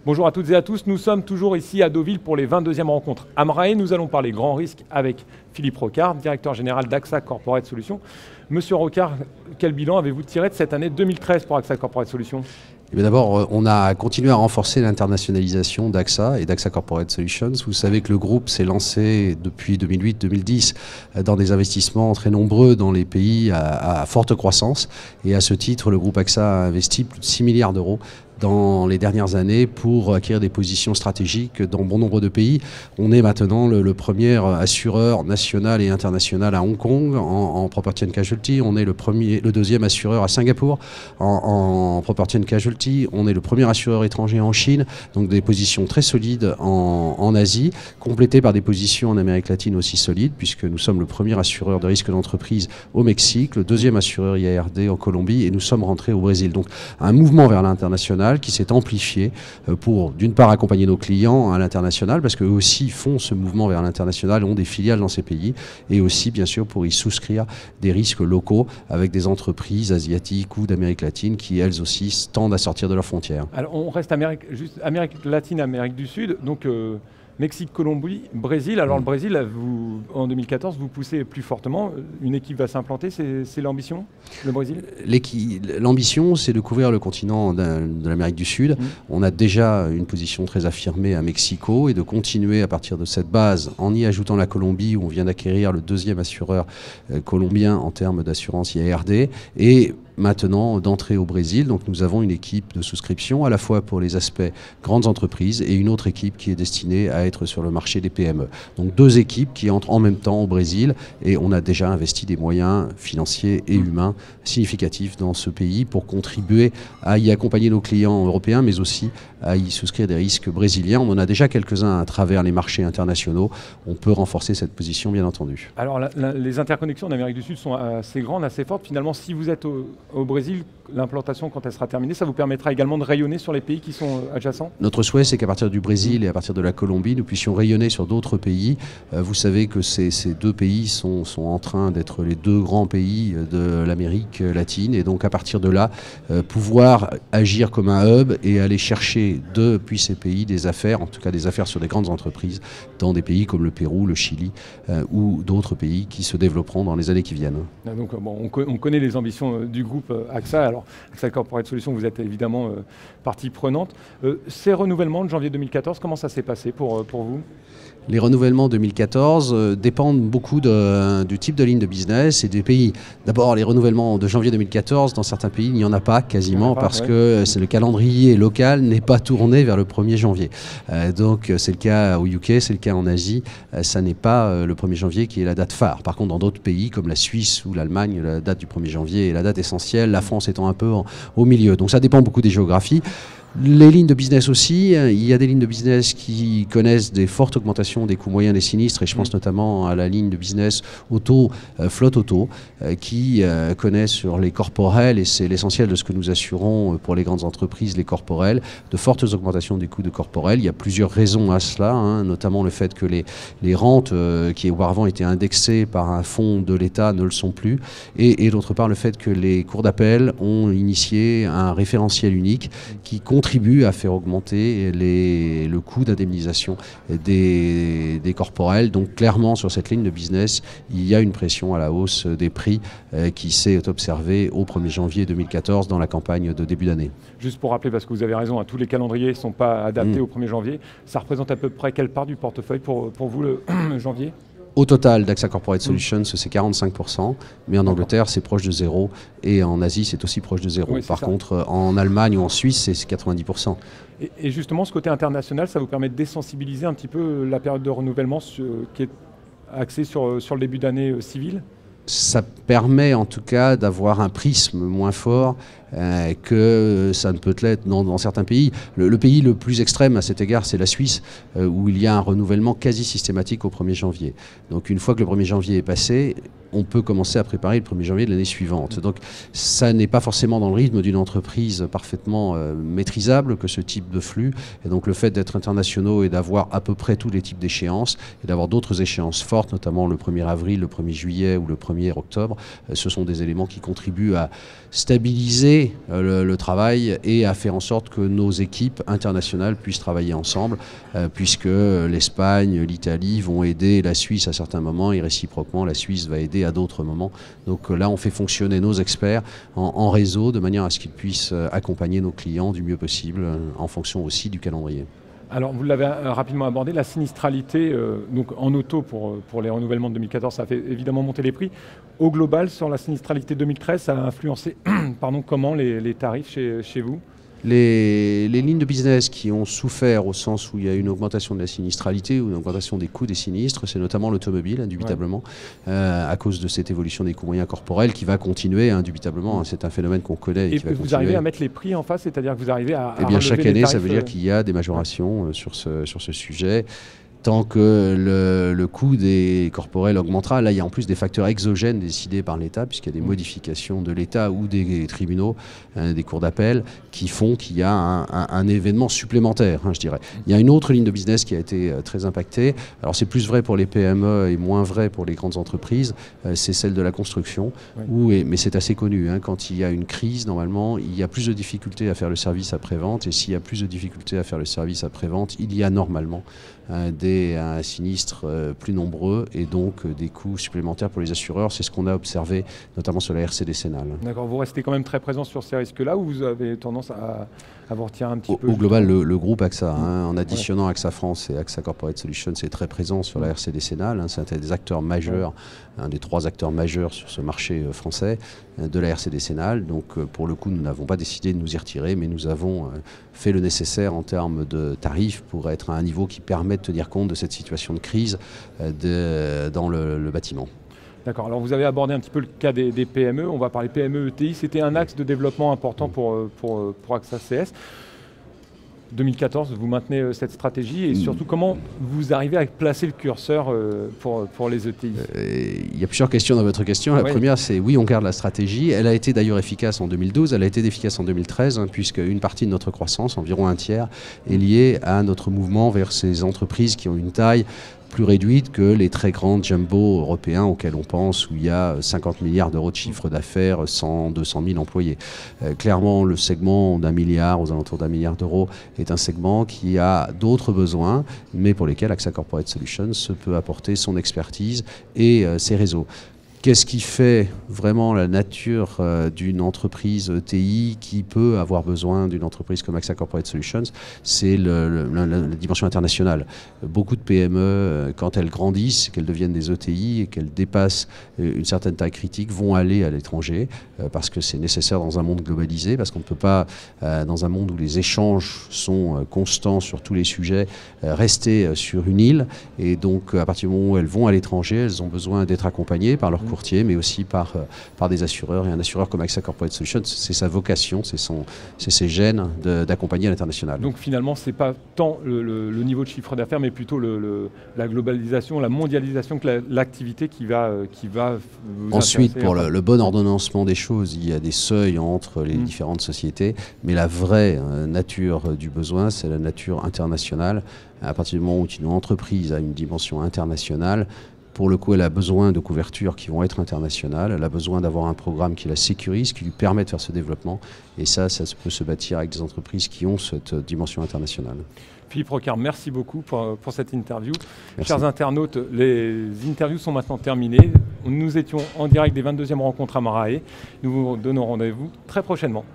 Bonjour à toutes et à tous, nous sommes toujours ici à Deauville pour les 22e rencontres Amrae. Nous allons parler grand risque avec Philippe Rocard, directeur général d'AXA Corporate Solutions. Monsieur Rocard, quel bilan avez-vous tiré de cette année 2013 pour AXA Corporate Solutions ? D'abord, on a continué à renforcer l'internationalisation d'AXA et d'AXA Corporate Solutions. Vous savez que le groupe s'est lancé depuis 2008-2010 dans des investissements très nombreux dans les pays à forte croissance. Et à ce titre, le groupe AXA a investi plus de 6 milliards d'euros dans les dernières années pour acquérir des positions stratégiques dans bon nombre de pays. On est maintenant le premier assureur national et international à Hong Kong en property and casualty. On est le deuxième assureur à Singapour en property and casualty. On est le premier assureur étranger en Chine. Donc des positions très solides en Asie, complétées par des positions en Amérique latine aussi solides, puisque nous sommes le premier assureur de risque d'entreprise au Mexique, le deuxième assureur IARD en Colombie, et nous sommes rentrés au Brésil. Donc un mouvement vers l'international qui s'est amplifié pour, d'une part, accompagner nos clients à l'international, parce qu'eux aussi font ce mouvement vers l'international, ont des filiales dans ces pays, et aussi, bien sûr, pour y souscrire des risques locaux avec des entreprises asiatiques ou d'Amérique latine qui, elles aussi, tendent à sortir de leurs frontières. Alors, on reste Amérique latine, Amérique du Sud, donc Mexique, Colombie, Brésil. Alors le Brésil, en 2014, vous poussez plus fortement. Une équipe va s'implanter, c'est l'ambition, le Brésil ? L'ambition, c'est de couvrir le continent de l'Amérique du Sud. On a déjà une position très affirmée à Mexico et de continuer à partir de cette base, en y ajoutant la Colombie, où on vient d'acquérir le deuxième assureur colombien en termes d'assurance IARD, et maintenant d'entrer au Brésil. Donc nous avons une équipe de souscription à la fois pour les aspects grandes entreprises et une autre équipe qui est destinée à être sur le marché des PME. Donc deux équipes qui entrent en même temps au Brésil, et on a déjà investi des moyens financiers et humains significatifs dans ce pays pour contribuer à y accompagner nos clients européens, mais aussi à y souscrire des risques brésiliens. On en a déjà quelques-uns à travers les marchés internationaux. On peut renforcer cette position, bien entendu. Alors les interconnexions d'Amérique du Sud sont assez grandes, assez fortes. Finalement, si vous êtes au Brésil, l'implantation, quand elle sera terminée, ça vous permettra également de rayonner sur les pays qui sont adjacents ? Notre souhait, c'est qu'à partir du Brésil et à partir de la Colombie, nous puissions rayonner sur d'autres pays. Vous savez que ces deux pays sont en train d'être les deux grands pays de l'Amérique latine, et donc à partir de là, pouvoir agir comme un hub et aller chercher depuis ces pays des affaires, en tout cas des affaires sur des grandes entreprises, dans des pays comme le Pérou, le Chili ou d'autres pays qui se développeront dans les années qui viennent. Donc, on connaît les ambitions du groupe AXA. Alors, AXA Corporate Solutions, vous êtes évidemment partie prenante. Ces renouvellements de janvier 2014, comment ça s'est passé pour vous ? Les renouvellements 2014 dépendent beaucoup du type de ligne de business et des pays. D'abord, les renouvellements de janvier 2014, dans certains pays, il n'y en a pas quasiment, parce que le calendrier local n'est pas tourné vers le 1er janvier. Donc c'est le cas au UK, c'est le cas en Asie. Ça n'est pas le 1er janvier qui est la date phare. Par contre, dans d'autres pays comme la Suisse ou l'Allemagne, la date du 1er janvier est la date essentielle, la France étant un peu au milieu. Donc ça dépend beaucoup des géographies. Les lignes de business aussi, il y a des lignes de business qui connaissent des fortes augmentations des coûts moyens des sinistres, et je pense notamment à la ligne de business auto, flotte auto, qui connaît sur les corporels, et c'est l'essentiel de ce que nous assurons pour les grandes entreprises, les corporels, de fortes augmentations des coûts de corporels. Il y a plusieurs raisons à cela, notamment le fait que les rentes qui auparavant étaient indexées par un fonds de l'État ne le sont plus, et d'autre part le fait que les cours d'appel ont initié un référentiel unique qui contribue à faire augmenter le coût d'indemnisation des corporels. Donc clairement, sur cette ligne de business, il y a une pression à la hausse des prix qui s'est observée au 1er janvier 2014 dans la campagne de début d'année. Juste pour rappeler, parce que vous avez raison, tous les calendriers ne sont pas adaptés au 1er janvier. Ça représente à peu près quelle part du portefeuille pour vous le janvier ? Au total d'AXA Corporate Solutions, c'est 45%, mais en Angleterre, c'est proche de zéro, et en Asie, c'est aussi proche de zéro. Par contre, en Allemagne ou en Suisse, c'est 90%. Et justement, ce côté international, ça vous permet de désensibiliser un petit peu la période de renouvellement qui est axée sur le début d'année civile ? Ça permet en tout cas d'avoir un prisme moins fort que ça ne peut l'être dans certains pays. Le pays le plus extrême à cet égard, c'est la Suisse, où il y a un renouvellement quasi systématique au 1er janvier. Donc une fois que le 1er janvier est passé, on peut commencer à préparer le 1er janvier de l'année suivante. Donc ça n'est pas forcément dans le rythme d'une entreprise parfaitement maîtrisable que ce type de flux. Et donc le fait d'être internationaux et d'avoir à peu près tous les types d'échéances, et d'avoir d'autres échéances fortes, notamment le 1er avril, le 1er juillet ou le 1er octobre, ce sont des éléments qui contribuent à stabiliser et le travail et à faire en sorte que nos équipes internationales puissent travailler ensemble, puisque l'Espagne, l'Italie vont aider la Suisse à certains moments et réciproquement la Suisse va aider à d'autres moments. Donc là on fait fonctionner nos experts en réseau de manière à ce qu'ils puissent accompagner nos clients du mieux possible en fonction aussi du calendrier. Alors, vous l'avez rapidement abordé, la sinistralité donc en auto pour les renouvellements de 2014, ça a fait évidemment monter les prix. Au global, sur la sinistralité 2013, ça a influencé comment les tarifs chez vous ? Les lignes de business qui ont souffert au sens où il y a une augmentation de la sinistralité ou une augmentation des coûts des sinistres, c'est notamment l'automobile, indubitablement, à cause de cette évolution des coûts moyens corporels qui va continuer, indubitablement. C'est un phénomène qu'on connaît et qui va continuer. Vous arrivez à mettre les prix en face, c'est-à-dire que vous arrivez à Eh bien, chaque année, ça veut dire qu'il y a des majorations sur ce sujet. Tant que le coût des corporels augmentera, là il y a en plus des facteurs exogènes décidés par l'État, puisqu'il y a des modifications de l'État ou des tribunaux, des cours d'appel, qui font qu'il y a un événement supplémentaire, je dirais. Il y a une autre ligne de business qui a été très impactée. Alors c'est plus vrai pour les PME et moins vrai pour les grandes entreprises, c'est celle de la construction, mais c'est assez connu. Quand il y a une crise, normalement, il y a plus de difficultés à faire le service après-vente, et s'il y a plus de difficultés à faire le service après-vente, il y a normalement des sinistres plus nombreux et donc des coûts supplémentaires pour les assureurs. C'est ce qu'on a observé notamment sur la RC décennale. D'accord, vous restez quand même très présent sur ces risques-là ou vous avez tendance à vous retirer un petit peu? Au global, le groupe AXA, en additionnant AXA France et AXA Corporate Solutions, c'est très présent sur la RC décennale. C'est un des acteurs majeurs, un des 3 acteurs majeurs sur ce marché français de la RC décennale. Donc pour le coup, nous n'avons pas décidé de nous y retirer, mais nous avons fait le nécessaire en termes de tarifs pour être à un niveau qui permet de tenir compte de cette situation de crise dans le bâtiment. D'accord, alors vous avez abordé un petit peu le cas des PME, on va parler PME ETI, c'était un axe de développement important pour AXA CS. 2014, vous maintenez cette stratégie et surtout comment vous arrivez à placer le curseur pour les ETI? Il y a plusieurs questions dans votre question. La première, c'est oui, on garde la stratégie. Elle a été d'ailleurs efficace en 2012, elle a été efficace en 2013, puisque une partie de notre croissance, environ un tiers, est liée à notre mouvement vers ces entreprises qui ont une taille plus réduite que les très grands jumbo européens auxquels on pense, où il y a 50 milliards d'euros de chiffre d'affaires, 100, 200 000 employés. Clairement, le segment d'1 milliard, aux alentours d'1 milliard d'euros, est un segment qui a d'autres besoins, mais pour lesquels AXA Corporate Solutions peut apporter son expertise et ses réseaux. Qu'est-ce qui fait vraiment la nature d'une entreprise ETI qui peut avoir besoin d'une entreprise comme AXA Corporate Solutions? C'est la dimension internationale. Beaucoup de PME, quand elles grandissent, qu'elles deviennent des ETI et qu'elles dépassent une certaine taille critique, vont aller à l'étranger parce que c'est nécessaire dans un monde globalisé, parce qu'on ne peut pas, dans un monde où les échanges sont constants sur tous les sujets, rester sur une île. Et donc, à partir du moment où elles vont à l'étranger, elles ont besoin d'être accompagnées par leur courtier, mais aussi par des assureurs. Et un assureur comme AXA Corporate Solutions, c'est sa vocation, c'est ses gènes d'accompagner à l'international. Donc finalement, ce n'est pas tant le niveau de chiffre d'affaires, mais plutôt la globalisation, la mondialisation que l'activité qui va vous Ensuite, pour le bon ordonnancement des choses, il y a des seuils entre les différentes sociétés, mais la vraie nature du besoin, c'est la nature internationale. À partir du moment où une entreprise a une dimension internationale, pour le coup, elle a besoin de couvertures qui vont être internationales, elle a besoin d'avoir un programme qui la sécurise, qui lui permet de faire ce développement. Et ça peut se bâtir avec des entreprises qui ont cette dimension internationale. Philippe Rocard, merci beaucoup pour cette interview. Merci. Chers internautes, les interviews sont maintenant terminées. Nous étions en direct des 22e rencontres à Marae. Nous vous donnons rendez-vous très prochainement.